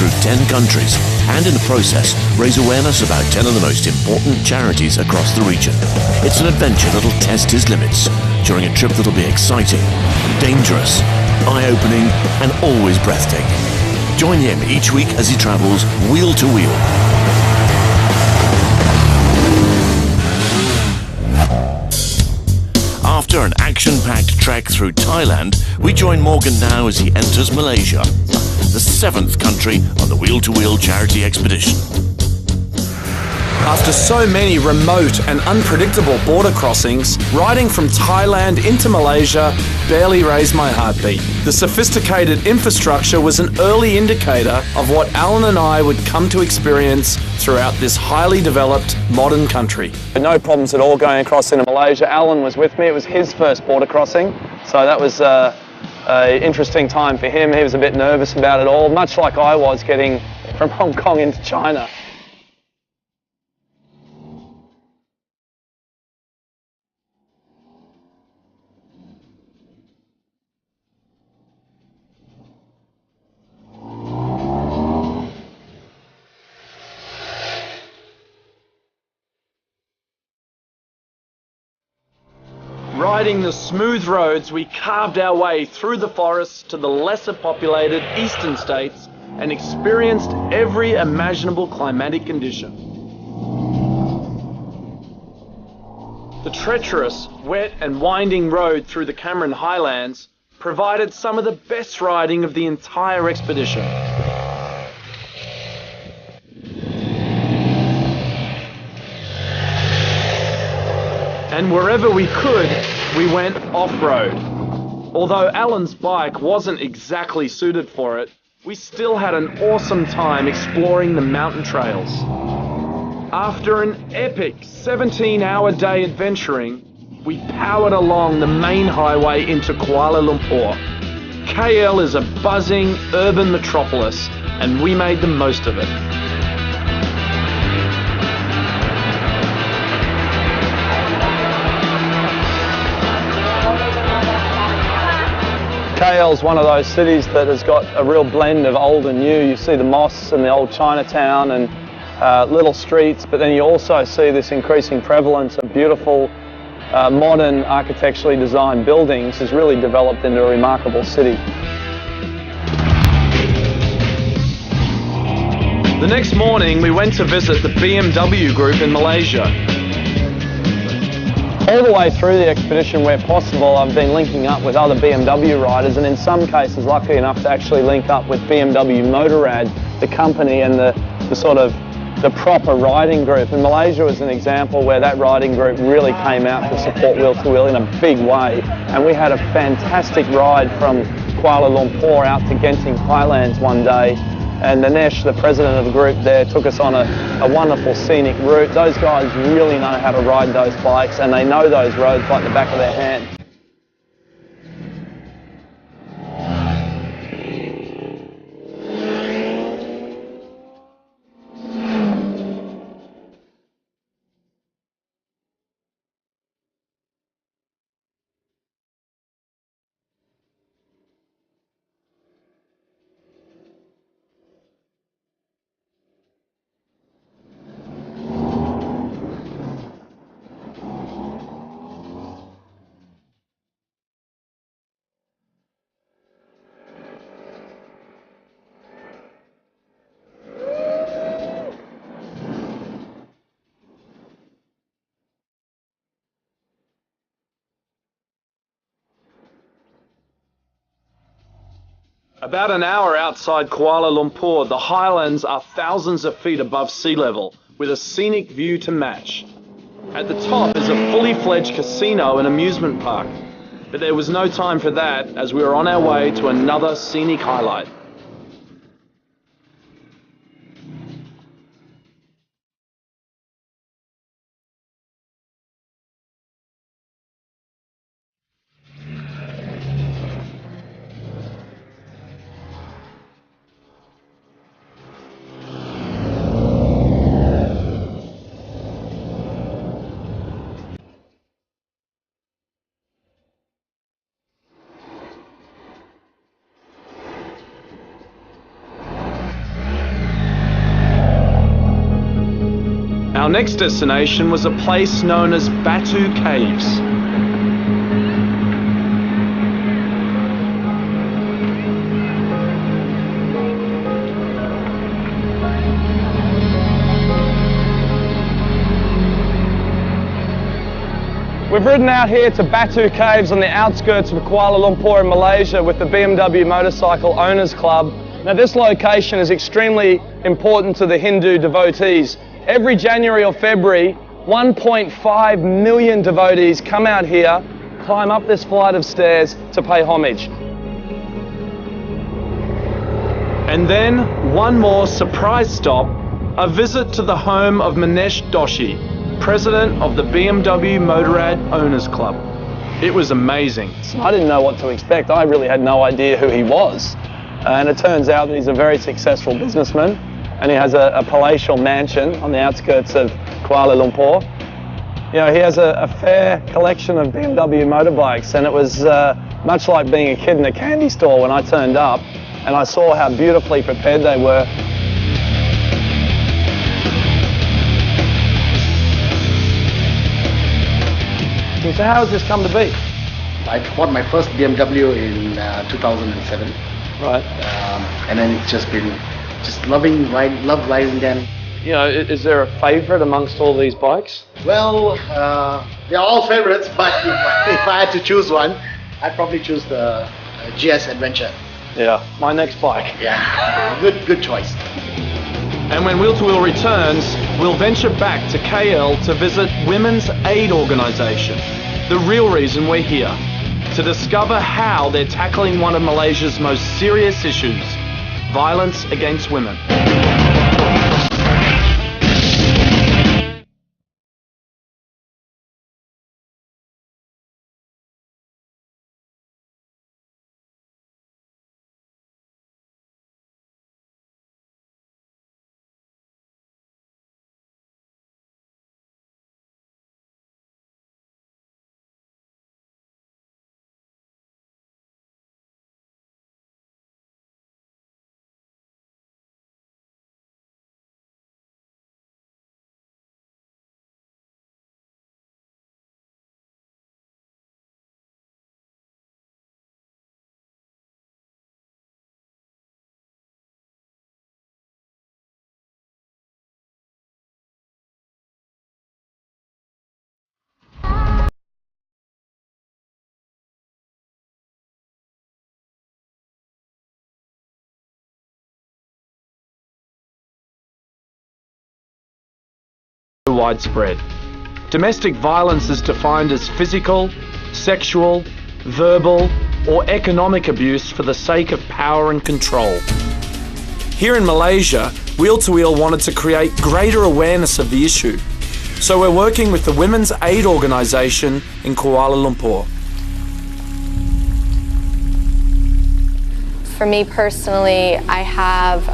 through 10 countries and in the process raise awareness about 10 of the most important charities across the region. It's an adventure that'll test his limits during a trip that'll be exciting, dangerous, eye-opening and always breathtaking. Join him each week as he travels wheel to wheel. After an action-packed trek through Thailand, we join Morgan now as he enters Malaysia, the 7th country on the wheel-to-wheel charity expedition. After so many remote and unpredictable border crossings, riding from Thailand into Malaysia barely raised my heartbeat. The sophisticated infrastructure was an early indicator of what Alan and I would come to experience throughout this highly developed modern country. No problems at all going across into Malaysia. Alan was with me. It was his first border crossing, so that was an interesting time for him. He was a bit nervous about it all, much like I was getting from Hong Kong into China. Riding the smooth roads, we carved our way through the forests to the lesser populated eastern states and experienced every imaginable climatic condition. The treacherous, wet and winding road through the Cameron Highlands provided some of the best riding of the entire expedition. And wherever we could, we went off-road. Although Alan's bike wasn't exactly suited for it, we still had an awesome time exploring the mountain trails. After an epic 17-hour day adventuring, we powered along the main highway into Kuala Lumpur. KL is a buzzing urban metropolis, and we made the most of it. KL's one of those cities that has got a real blend of old and new. You see the mosques and the old Chinatown and little streets, but then you also see this increasing prevalence of beautiful, modern, architecturally designed buildings. Has really developed into a remarkable city. The next morning, we went to visit the BMW group in Malaysia. All the way through the expedition where possible, I've been linking up with other BMW riders, and in some cases lucky enough to actually link up with BMW Motorrad, the company and the proper riding group. And Malaysia was an example where that riding group really came out to support wheel-to-wheel in a big way. And we had a fantastic ride from Kuala Lumpur out to Genting Highlands one day. And Dinesh, the president of the group there, took us on a wonderful scenic route. Those guys really know how to ride those bikes, and they know those roads like the back of their hand. About an hour outside Kuala Lumpur, the highlands are thousands of feet above sea level, with a scenic view to match. At the top is a fully fledged casino and amusement park, but there was no time for that as we were on our way to another scenic highlight. Our next destination was a place known as Batu Caves. We've ridden out here to Batu Caves on the outskirts of Kuala Lumpur in Malaysia with the BMW Motorcycle Owners Club. Now this location is extremely important to the Hindu devotees. Every January or February, 1.5 million devotees come out here, climb up this flight of stairs to pay homage. And then one more surprise stop, a visit to the home of Manesh Doshi, president of the BMW Motorrad Owners Club. It was amazing. I didn't know what to expect. I really had no idea who he was. And it turns out that he's a very successful businessman, and he has a palatial mansion on the outskirts of Kuala Lumpur. You know, he has a fair collection of BMW motorbikes, and it was much like being a kid in a candy store when I turned up and I saw how beautifully prepared they were. So how has this come to be? I bought my first BMW in 2007. Right. And then it's just been love riding them. You know, is there a favourite amongst all these bikes? Well, they're all favorites, but if I had to choose one, I'd probably choose the GS Adventure. Yeah, my next bike. Yeah, good choice. And when Wheel to Wheel returns, we'll venture back to KL to visit Women's Aid Organisation, the real reason we're here, to discover how they're tackling one of Malaysia's most serious issues, violence against women. Widespread. Domestic violence is defined as physical, sexual, verbal, or economic abuse for the sake of power and control. Here in Malaysia, Wheel to Wheel wanted to create greater awareness of the issue, so we're working with the Women's Aid Organisation in Kuala Lumpur. For me personally, I have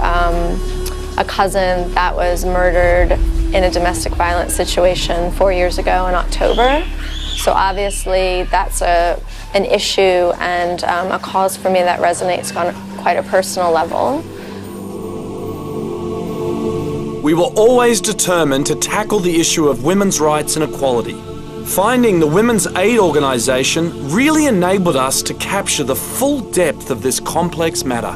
a cousin that was murdered in a domestic violence situation 4 years ago in October. So obviously that's an issue and a cause for me that resonates on quite a personal level. We were always determined to tackle the issue of women's rights and equality. Finding the Women's Aid Organisation really enabled us to capture the full depth of this complex matter.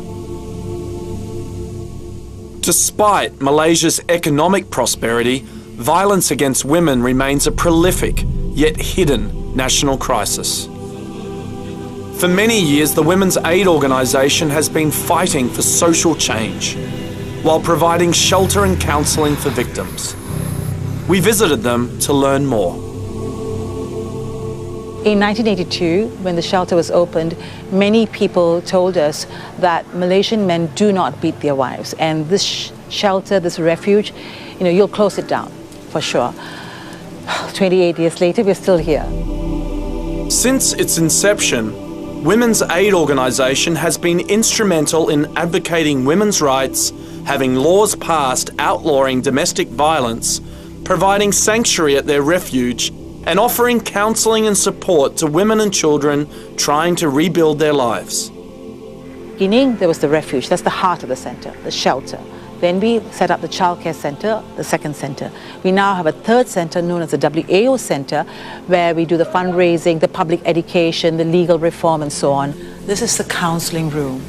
Despite Malaysia's economic prosperity, violence against women remains a prolific, yet hidden, national crisis. For many years, the Women's Aid Organisation has been fighting for social change, while providing shelter and counselling for victims. We visited them to learn more. In 1982, when the shelter was opened, many people told us that Malaysian men do not beat their wives, and this shelter, this refuge, you'll close it down, for sure. 28 years later, we're still here. Since its inception, Women's Aid Organisation has been instrumental in advocating women's rights, having laws passed outlawing domestic violence, providing sanctuary at their refuge, and offering counselling and support to women and children trying to rebuild their lives. Beginning, there was the refuge, that's the heart of the centre, the shelter. Then we set up the childcare center, the second center. We now have a third center known as the WAO Center, where we do the fundraising, the public education, the legal reform, and so on. This is the counseling room.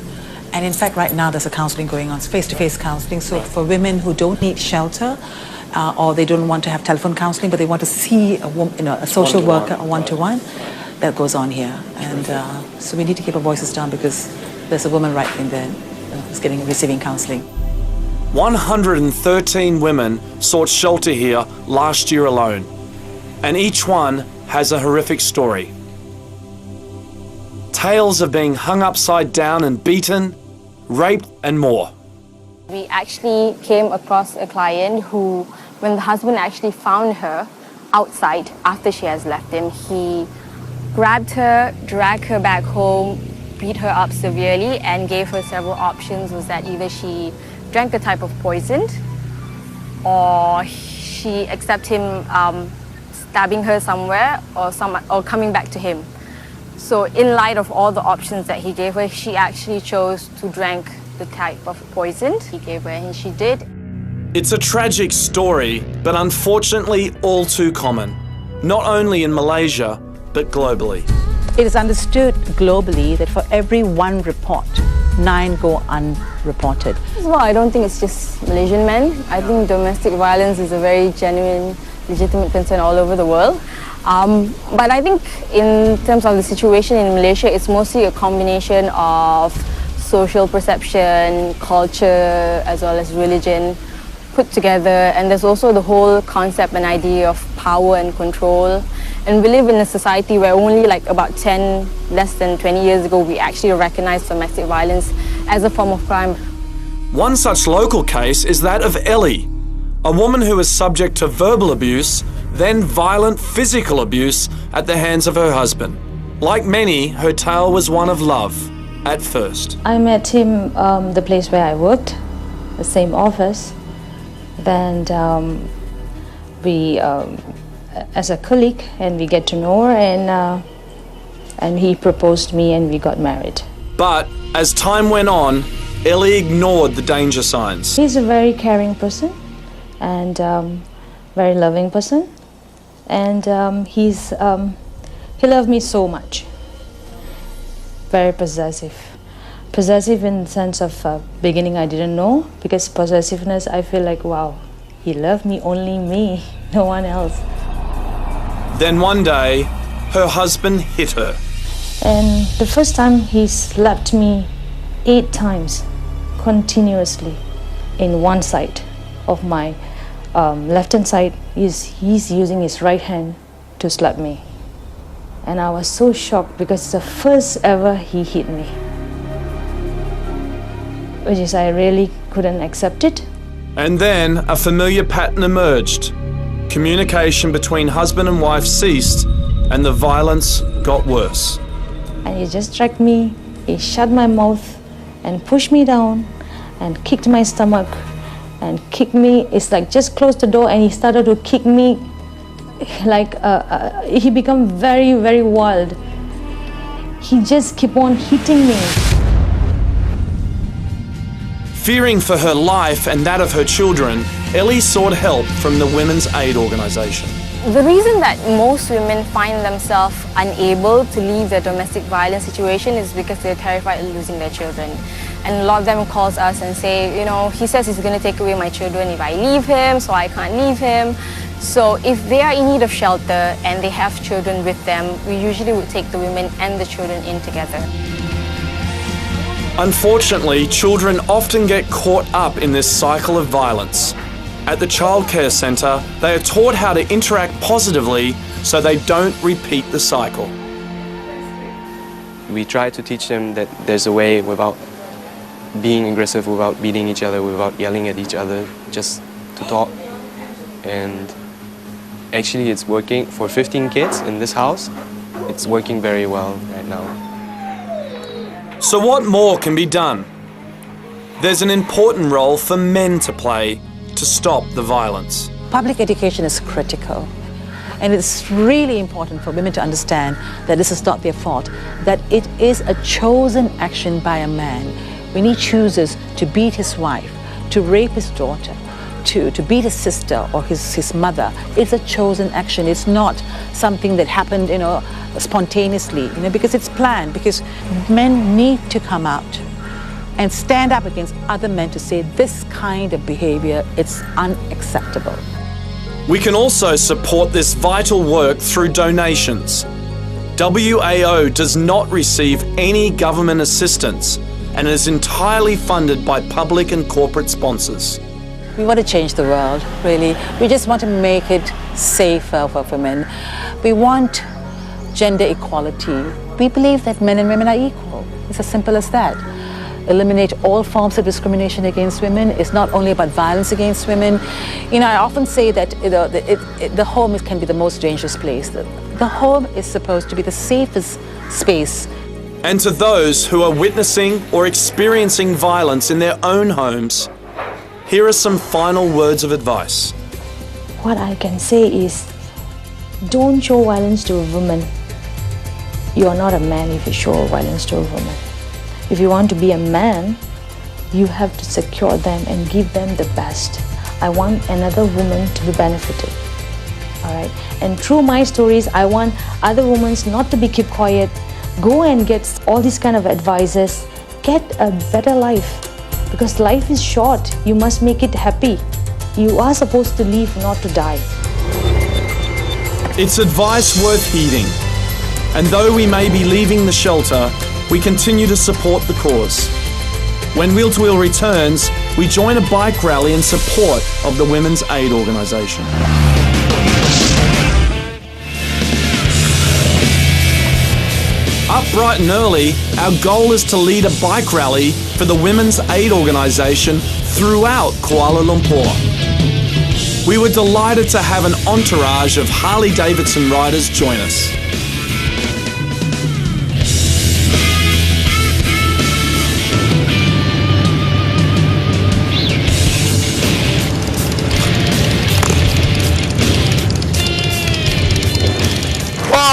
And in fact, right now there's a counseling going on, face-to-face counseling. So for women who don't need shelter, or they don't want to have telephone counseling, but they want to see a social worker, a one-to-one, that goes on here. And so we need to keep our voices down because there's a woman right in there who's receiving counseling. 113 women sought shelter here last year alone, and each one has a horrific story. Tales of being hung upside down and beaten, raped and more. We actually came across a client who, when the husband actually found her outside after she has left him, he grabbed her, dragged her back home, beat her up severely and gave her several options. Was that either she drank a type of poison or she accepted him stabbing her somewhere or coming back to him. So in light of all the options that he gave her, she actually chose to drink the type of poison he gave her, and she did. It's a tragic story, but unfortunately all too common, not only in Malaysia, but globally. It is understood globally that for every one report, 9 go unreported. Well, I don't think it's just Malaysian men. I think domestic violence is a very genuine, legitimate concern all over the world. But I think in terms of the situation in Malaysia, it's mostly a combination of social perception, culture, as well as religion put together. And there's also the whole concept and idea of power and control. And we live in a society where only like about less than 20 years ago, we actually recognized domestic violence as a form of crime. One such local case is that of Ellie, a woman who was subject to verbal abuse, then violent physical abuse at the hands of her husband. Like many, her tale was one of love at first. I met him the place where I worked, the same office. Then we, as a colleague, and we get to know her, and he proposed me and we got married. But as time went on, Ellie ignored the danger signs. He's a very caring person and very loving person, and he loved me so much. Very possessive. Possessive in the sense of beginning I didn't know, because possessiveness, I feel like, wow, he loved me, only me, no one else. Then one day, her husband hit her. And the first time he slapped me 8 times continuously in one side of my left hand side. He's using his right hand to slap me. And I was so shocked because it's the first ever he hit me, which is I really couldn't accept it. And then a familiar pattern emerged. Communication between husband and wife ceased, and the violence got worse. And he just dragged me, he shut my mouth and pushed me down and kicked my stomach and kicked me. It's like just closed the door and he started to kick me like he became very, very wild. He just kept on hitting me. Fearing for her life and that of her children, Ellie sought help from the Women's Aid Organisation. The reason that most women find themselves unable to leave their domestic violence situation is because they're terrified of losing their children. And a lot of them calls us and say, you know, he says he's going to take away my children if I leave him, so I can't leave him. So if they are in need of shelter and they have children with them, we usually would take the women and the children in together. Unfortunately, children often get caught up in this cycle of violence. At the childcare centre, they are taught how to interact positively so they don't repeat the cycle. We try to teach them that there's a way without being aggressive, without beating each other, without yelling at each other, just to talk. And actually it's working for 15 kids in this house. It's working very well right now. So what more can be done? There's an important role for men to play to stop the violence. Public education is critical. And it's really important for women to understand that this is not their fault, that it is a chosen action by a man when he chooses to beat his wife, to rape his daughter, to beat his sister or his mother, it's a chosen action. It's not something that happened, spontaneously, because it's planned, because men need to come out and stand up against other men to say this kind of behavior, it's unacceptable. We can also support this vital work through donations. WAO does not receive any government assistance and is entirely funded by public and corporate sponsors. We want to change the world, really. We just want to make it safer for women. We want gender equality. We believe that men and women are equal. It's as simple as that. Eliminate all forms of discrimination against women. It's not only about violence against women. I often say that the home can be the most dangerous place. The home is supposed to be the safest space. And to those who are witnessing or experiencing violence in their own homes, here are some final words of advice. What I can say is, don't show violence to a woman. You are not a man if you show violence to a woman. If you want to be a man, you have to secure them and give them the best. I want another woman to be benefited. All right? And through my stories, I want other women not to be keep quiet. Go and get all these kind of advices. Get a better life. Because life is short. You must make it happy. You are supposed to live, not to die. It's advice worth heeding. And though we may be leaving the shelter, we continue to support the cause. When Wheel to Wheel returns, we join a bike rally in support of the Women's Aid Organisation. Up bright and early, our goal is to lead a bike rally for the Women's Aid Organisation throughout Kuala Lumpur. We were delighted to have an entourage of Harley-Davidson riders join us.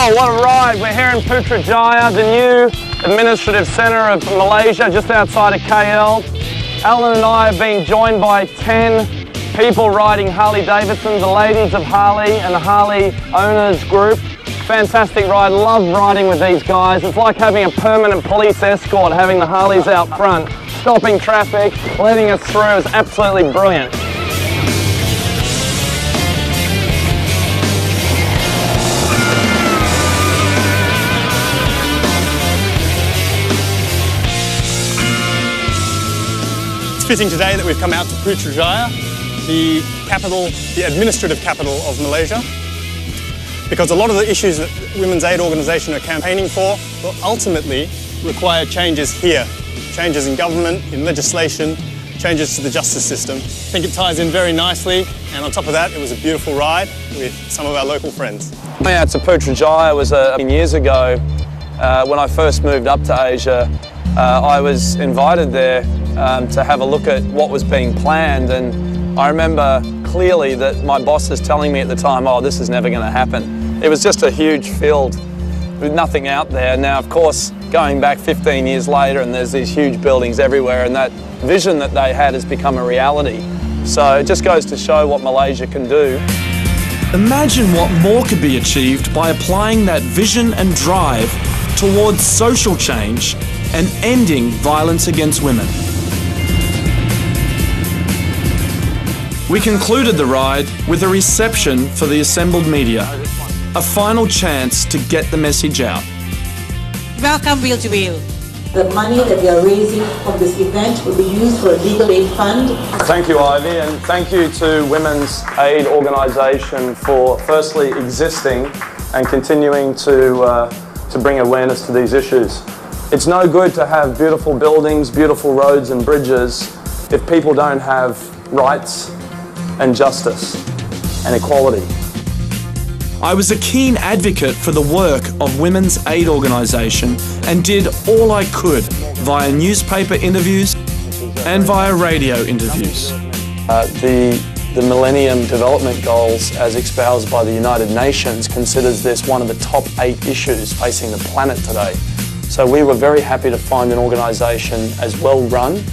Oh, what a ride. We're here in Putrajaya, the new administrative centre of Malaysia, just outside of KL. Alan and I have been joined by 10 people riding Harley-Davidson, the ladies of Harley and the Harley owners group. Fantastic ride, love riding with these guys. It's like having a permanent police escort, having the Harleys out front, stopping traffic, letting us through. It's absolutely brilliant. It's fitting today that we've come out to Putrajaya, the capital, the administrative capital of Malaysia, because a lot of the issues that Women's Aid Organisation are campaigning for will ultimately require changes here. Changes in government, in legislation, changes to the justice system. I think it ties in very nicely, and on top of that, it was a beautiful ride with some of our local friends. Coming out to Putrajaya was years ago. When I first moved up to Asia, I was invited there to have a look at what was being planned, and I remember clearly that my boss was telling me at the time, oh, this is never going to happen. It was just a huge field with nothing out there. Now, of course, going back 15 years later, and there's these huge buildings everywhere, and that vision that they had has become a reality. So it just goes to show what Malaysia can do. Imagine what more could be achieved by applying that vision and drive towards social change and ending violence against women. We concluded the ride with a reception for the assembled media, a final chance to get the message out. Welcome, Wheel to Wheel. The money that we are raising from this event will be used for a legal aid fund. Thank you, Ivy, and thank you to Women's Aid Organisation for firstly existing and continuing to bring awareness to these issues. It's no good to have beautiful buildings, beautiful roads and bridges if people don't have rights and justice and equality. I was a keen advocate for the work of Women's Aid Organisation and did all I could via newspaper interviews and via radio interviews. The Millennium Development Goals, as espoused by the United Nations, considers this one of the top 8 issues facing the planet today. So we were very happy to find an organisation as well run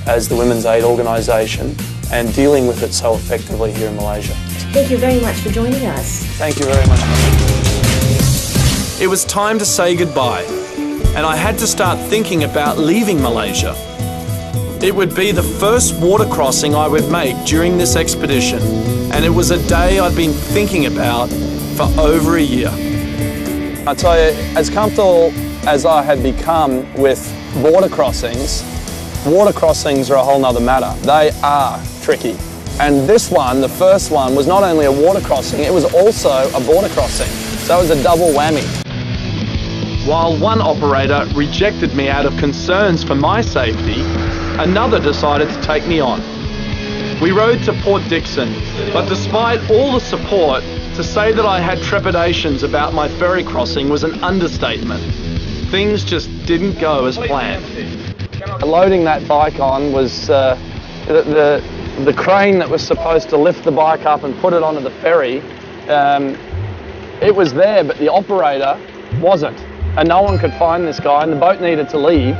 as the women's aid organisation and dealing with it so effectively here in Malaysia. Thank you very much for joining us. Thank you very much. It was time to say goodbye, and I had to start thinking about leaving Malaysia. It would be the first water crossing I would make during this expedition, and it was a day I'd been thinking about for over a year. I tell you, as comfortable as I had become with water crossings are a whole nother matter. They are tricky. And this one, the first one, was not only a water crossing, it was also a border crossing. So it was a double whammy. While one operator rejected me out of concerns for my safety, another decided to take me on. We rode to Port Dickson, but despite all the support, to say that I had trepidations about my ferry crossing was an understatement. Things just didn't go as planned. Loading that bike on was the crane that was supposed to lift the bike up and put it onto the ferry. It was there, but the operator wasn't. And no one could find this guy, and the boat needed to leave.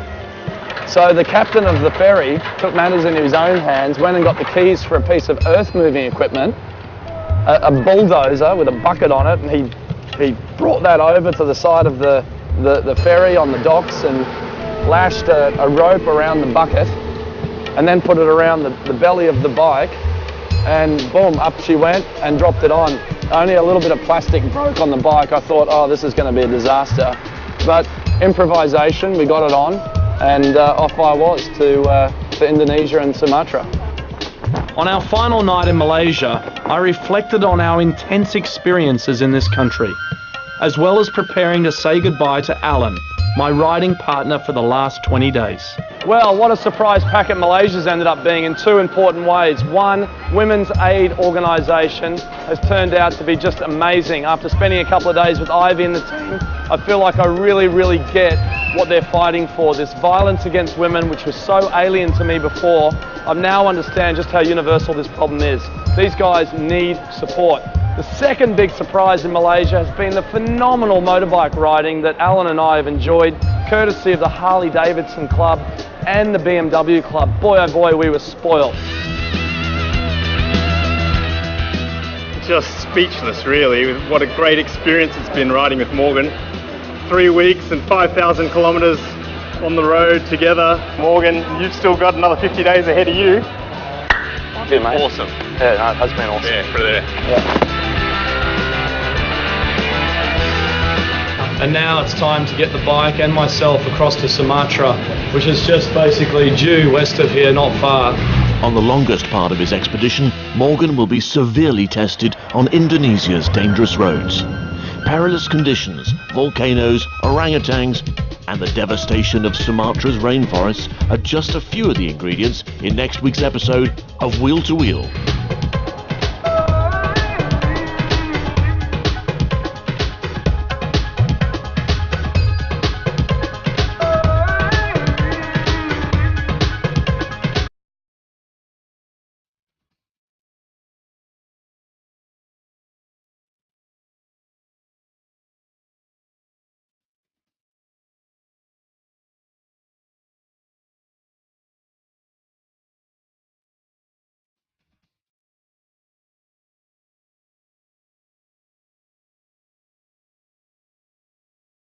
So the captain of the ferry took matters into his own hands, went and got the keys for a piece of earth-moving equipment, a bulldozer with a bucket on it, and he brought that over to the side of the ferry on the docks and lashed a rope around the bucket and then put it around the belly of the bike, and boom, up she went and dropped it on. Only a little bit of plastic broke on the bike. I thought, oh, this is going to be a disaster. But improvisation, we got it on, and off I was to Indonesia and Sumatra. On our final night in Malaysia, I reflected on our intense experiences in this country, as well as preparing to say goodbye to Alan, my riding partner for the last 20 days. Well, what a surprise packet Malaysia's ended up being in two important ways. One, women's aid organisation has turned out to be just amazing. After spending a couple of days with Ivy and the team, I feel like I really get what they're fighting for. This violence against women, which was so alien to me before, I now understand just how universal this problem is. These guys need support. The second big surprise in Malaysia has been the phenomenal motorbike riding that Alan and I have enjoyed, courtesy of the Harley-Davidson Club and the BMW Club. Boy, oh boy, we were spoiled. Just speechless, really. What a great experience it's been riding with Morgan. 3 weeks and 5,000 kilometres on the road together. Morgan, you've still got another 50 days ahead of you. Yeah, mate. Awesome. Yeah, no, it has been awesome. Yeah, put it there. Yeah. And now it's time to get the bike and myself across to Sumatra, which is just basically due west of here, not far. On the longest part of his expedition, Morgan will be severely tested on Indonesia's dangerous roads. Perilous conditions, volcanoes, orangutans, and the devastation of Sumatra's rainforests are just a few of the ingredients in next week's episode of Wheel to Wheel.